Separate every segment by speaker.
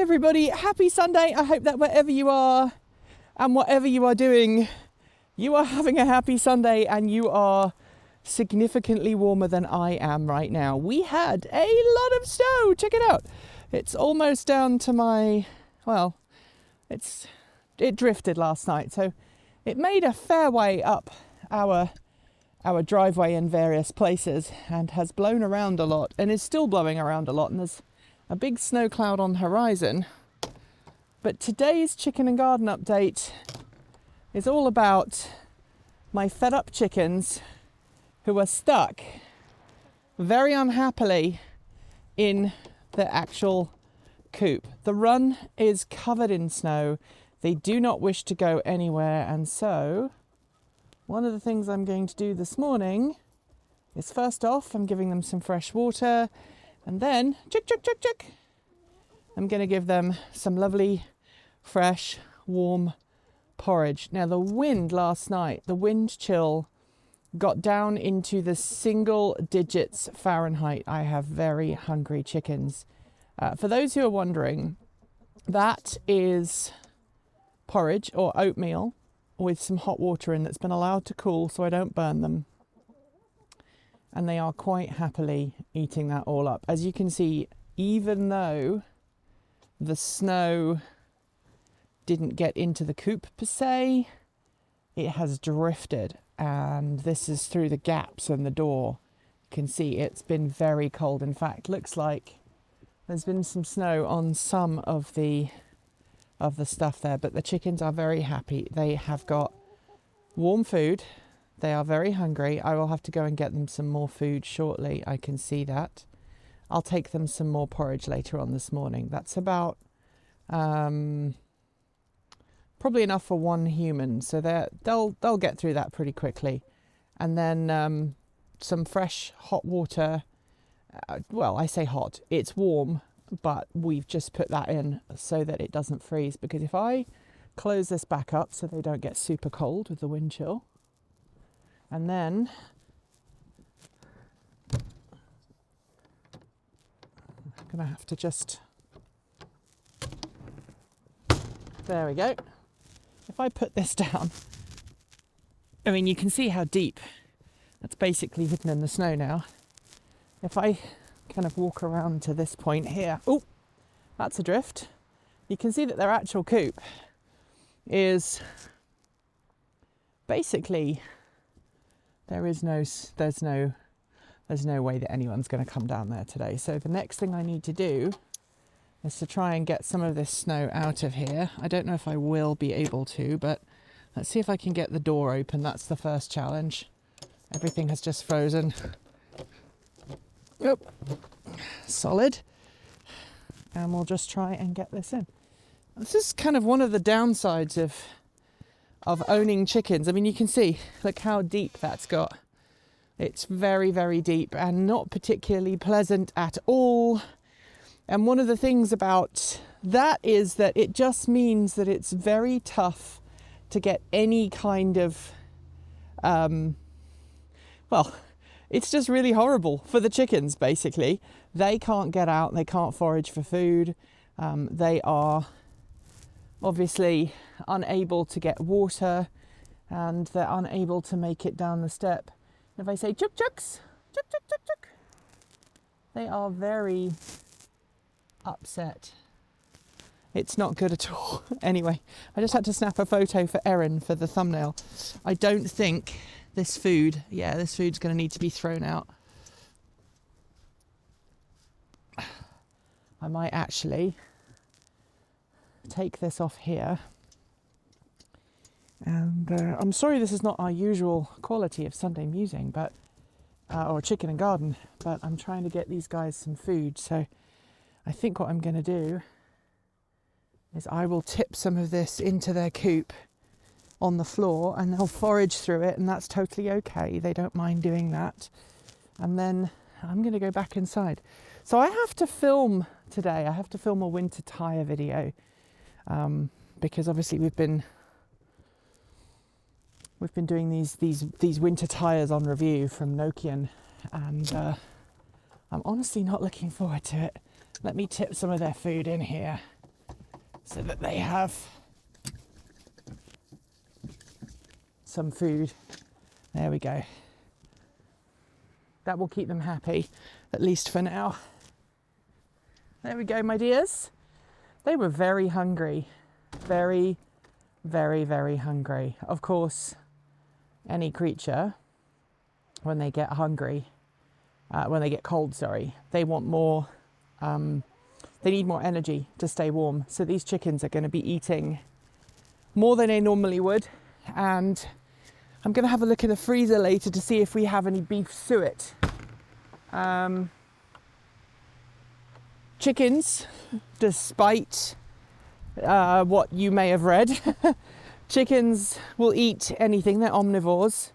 Speaker 1: everybody, happy Sunday. I hope that wherever you are and whatever you are doing, you are having a happy Sunday and you are significantly warmer than I am right now. We had a lot of snow. Check it out. It's almost down to my, well, it drifted last night, so it made a fair way up our driveway in various places and has blown around a lot and is still blowing around a lot, and there's a big snow cloud on the horizon. But today's chicken and garden update is all about my fed up chickens who are stuck very unhappily in the actual coop. The run is covered in snow. They do not wish to go anywhere, and so one of the things I'm going to do this morning is, first off, I'm giving them some fresh water, and then I'm going to give them some lovely, fresh, warm porridge. Now, the wind last night, the wind chill got down into the single digits Fahrenheit. I have very hungry chickens. For those who are wondering, that is porridge or oatmeal with some hot water in that's been allowed to cool so I don't burn them. And they are quite happily eating that all up. As you can see, even though the snow didn't get into the coop per se, it has drifted, and this is through the gaps in the door. You can see it's been very cold. In fact, looks like there's been some snow on some of the stuff there, but the chickens are very happy. They have got warm food. They are very hungry. I will have to go and get them some more food shortly. I can see that. I'll take them some more porridge later on this morning. That's about probably enough for one human, so they'll get through that pretty quickly. And then some fresh hot water. Well, I say hot, it's warm, but we've just put that in so that it doesn't freeze, because if I close this back up so they don't get super cold with the wind chill, and then I'm gonna have to just, there we go. If I put this down, I mean, you can see how deep that's basically hidden in the snow now. If I kind of walk around to this point here, oh, that's a drift. You can see that their actual coop is basically, there's no way that anyone's going to come down there today. So the next thing I need to do is to try and get some of this snow out of here. I don't know if I will be able to, but let's see if I can get the door open. That's the first challenge. Everything has just frozen. Yep, solid. And we'll just try and get this in. This is kind of one of the downsides of owning chickens. I mean, you can see, look how deep that's got. It's very, very deep and not particularly pleasant at all. And one of the things about that is that it just means that it's very tough to get any kind of, it's just really horrible for the chickens, basically. They can't get out, they can't forage for food. They are obviously unable to get water, and they're unable to make it down the step. If I say chuk chuks, chuk chuk chuk chuk, they are very upset. It's not good at all. Anyway, I just had to snap a photo for Erin for the thumbnail. I don't think this food's going to need to be thrown out. I might actually take this off here. And I'm sorry this is not our usual quality of Sunday musing, but or chicken and garden, but I'm trying to get these guys some food. So I think what I'm going to do is I will tip some of this into their coop on the floor, and they'll forage through it, and that's totally okay. They don't mind doing that. And then I'm going to go back inside. So I have to film today. I have to film a winter tire video because obviously we've been doing these winter tires on review from Nokian, and I'm honestly not looking forward to it. Let me tip some of their food in here. so that they have some food. There we go. That will keep them happy, at least for now. There we go, my dears. They were very hungry. Very, very, very hungry. Of course, any creature, when they get hungry, when they get cold, they want more, they need more energy to stay warm. So these chickens are going to be eating more than they normally would. And I'm going to have a look in the freezer later to see if we have any beef suet. Chickens, despite what you may have read, chickens will eat anything. They're omnivores.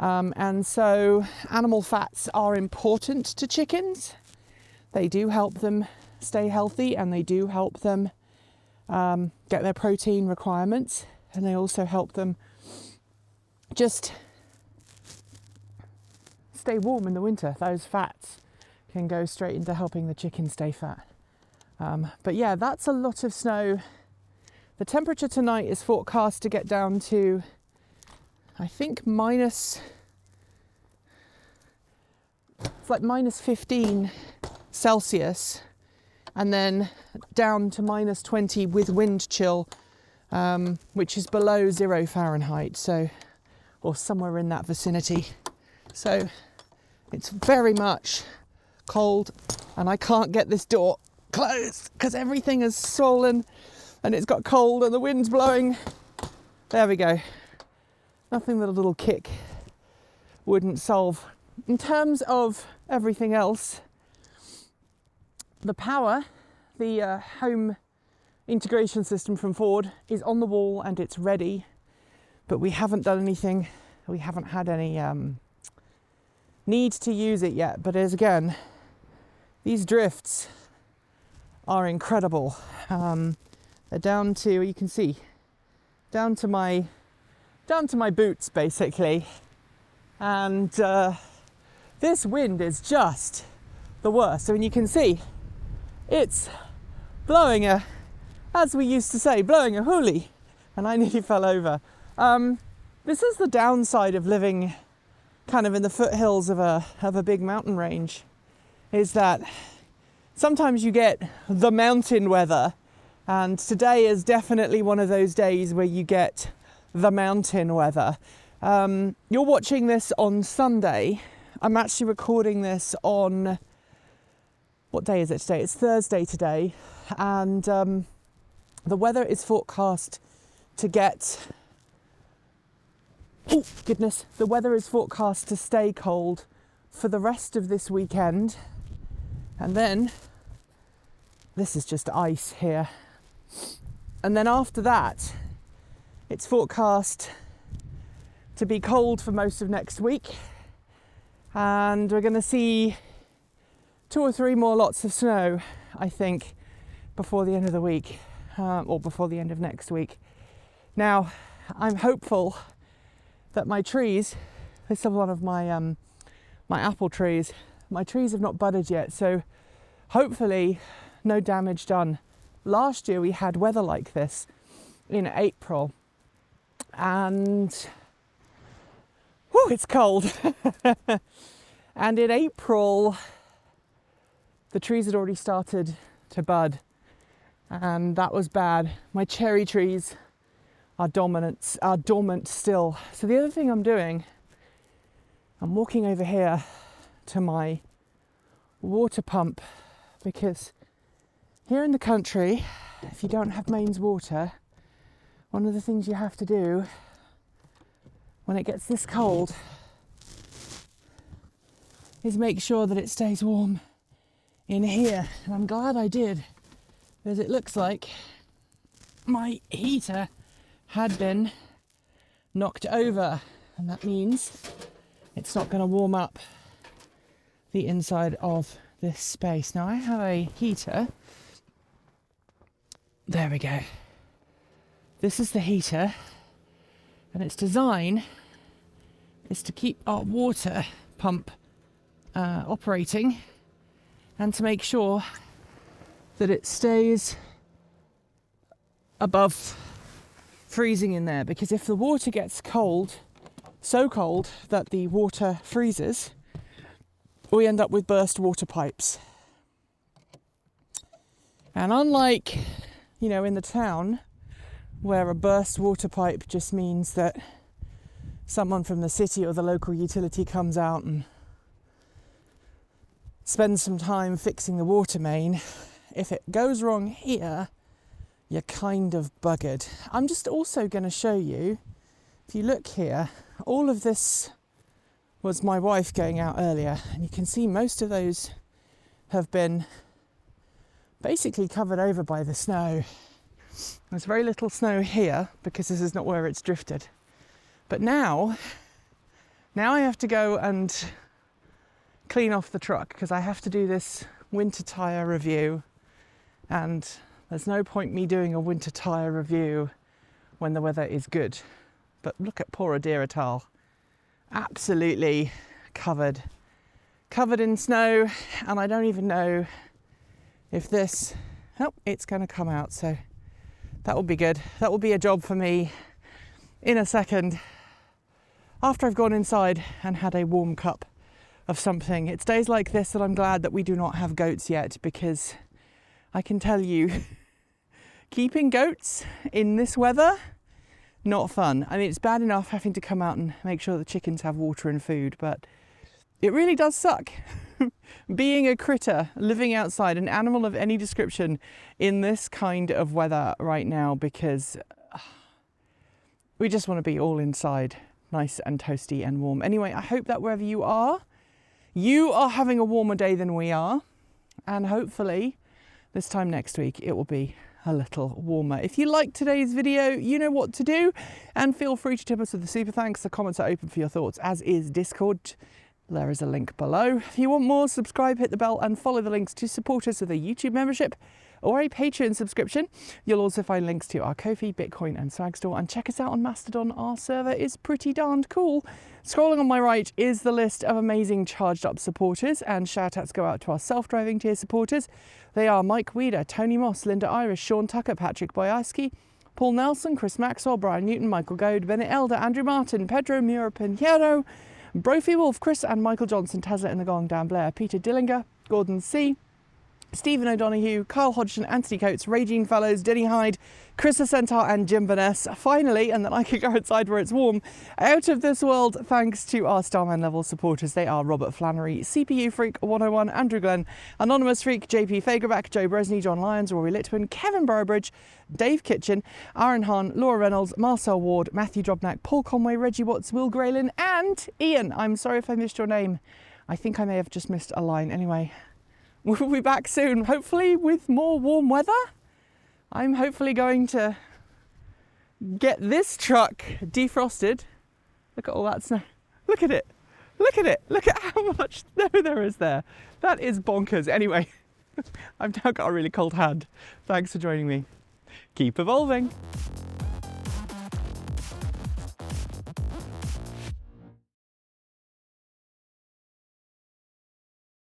Speaker 1: And so animal fats are important to chickens. They do help them stay healthy, and they do help them get their protein requirements, and they also help them just stay warm in the winter. Those fats can go straight into helping the chicken stay fat. But yeah, that's a lot of snow. The temperature tonight is forecast to get down to, I think, it's like minus 15 Celsius, and then down to minus 20 with wind chill, which is below 0 Fahrenheit, so, or somewhere in that vicinity. So it's very much cold, and I can't get this door closed because everything is swollen and it's got cold and the wind's blowing. There we go. Nothing that a little kick wouldn't solve. In terms of everything else, the power, the home integration system from Ford is on the wall and it's ready, but we haven't done anything. We haven't had any need to use it yet. But as again, these drifts are incredible. They're down to, you can see, down to my boots basically, and this wind is just the worst. I mean, you can see it's blowing as we used to say, blowing a hoolie, and I nearly fell over. This is the downside of living kind of in the foothills of a big mountain range, is that sometimes you get the mountain weather, and today is definitely one of those days where you get the mountain weather. You're watching this on Sunday. I'm actually recording this on, what day is it today? It's Thursday today, and the weather is forecast to get, oh goodness, the weather is forecast to stay cold for the rest of this weekend, and then this is just ice here, and then after that it's forecast to be cold for most of next week, and we're going to see 2 or 3 more lots of snow, I think, before the end of the week, or before the end of next week. Now, I'm hopeful that my trees, this is one of my my apple trees, my trees have not budded yet, so hopefully no damage done. Last year we had weather like this in April, and whew, it's cold. And in April the trees had already started to bud, and that was bad. My cherry trees are dormant still. So the other thing I'm doing, I'm walking over here to my water pump, because here in the country, if you don't have mains water, one of the things you have to do when it gets this cold is make sure that it stays warm in here. And I'm glad I did, because it looks like my heater had been knocked over, and that means it's not going to warm up the inside of this space. Now I have a heater. There we go. This is the heater, and its design is to keep our water pump operating, and to make sure that it stays above freezing in there, because if the water gets cold, so cold that the water freezes, we end up with burst water pipes. And unlike, you know, in the town, where a burst water pipe just means that someone from the city or the local utility comes out and spends some time fixing the water main, if it goes wrong here, you're kind of buggered. I'm just also going to show you, if you look here, all of this was my wife going out earlier, and you can see most of those have been basically covered over by the snow. There's very little snow here because this is not where it's drifted. But now I have to go and clean off the truck because I have to do this winter tyre review, and there's no point me doing a winter tyre review when the weather is good. But look at poor Adiratal, absolutely covered in snow, and I don't even know if this, oh, it's going to come out, so that will be good. That will be a job for me in a second after I've gone inside and had a warm cup of something. It's days like this that I'm glad that we do not have goats yet, because I can tell you, keeping goats in this weather, not fun. I mean, it's bad enough having to come out and make sure the chickens have water and food, but it really does suck being a critter living outside, an animal of any description, in this kind of weather right now, because we just want to be all inside, nice and toasty and warm. Anyway, I hope that wherever you are having a warmer day than we are, and hopefully this time next week it will be a little warmer. If you liked today's video, you know what to do, and feel free to tip us with the super thanks. The comments are open for your thoughts, as is Discord. There is a link below. If you want more, subscribe, hit the bell, and follow the links to support us with a YouTube membership or a Patreon subscription. You'll also find links to our Ko-fi, Bitcoin, and Swag store, and check us out on Mastodon. Our server is pretty darned cool. Scrolling on my right is the list of amazing charged up supporters, and shout outs go out to our self-driving tier supporters. They are Mike Weeder, Tony Moss, Linda Irish, Sean Tucker, Patrick Boyaski, Paul Nelson, Chris Maxwell, Brian Newton, Michael Goad, Bennett Elder, Andrew Martin, Pedro Mura Pinheiro, Brophy Wolf, Chris and Michael Johnson, Tazza in the Gong, Dan Blair, Peter Dillinger, Gordon C, Stephen O'Donoghue, Kyle Hodgson, Anthony Coates, Raging Fellows, Denny Hyde, Chris the Centaur, and Jim Vaness. Finally, and then I could go outside where it's warm, out of this world, thanks to our Starman level supporters. They are Robert Flannery, CPU Freak 101, Andrew Glenn, Anonymous Freak, JP Fagerback, Joe Bresney, John Lyons, Rory Litwin, Kevin Burrbridge, Dave Kitchen, Aaron Hahn, Laura Reynolds, Marcel Ward, Matthew Drobnak, Paul Conway, Reggie Watts, Will Graylin, and Ian. I'm sorry if I missed your name. I think I may have just missed a line. Anyway, we'll be back soon, hopefully with more warm weather. I'm hopefully going to get this truck defrosted. Look at all that snow. Look at it. Look at it. Look at how much snow there is there. That is bonkers. Anyway, I've now got a really cold hand. Thanks for joining me. Keep evolving.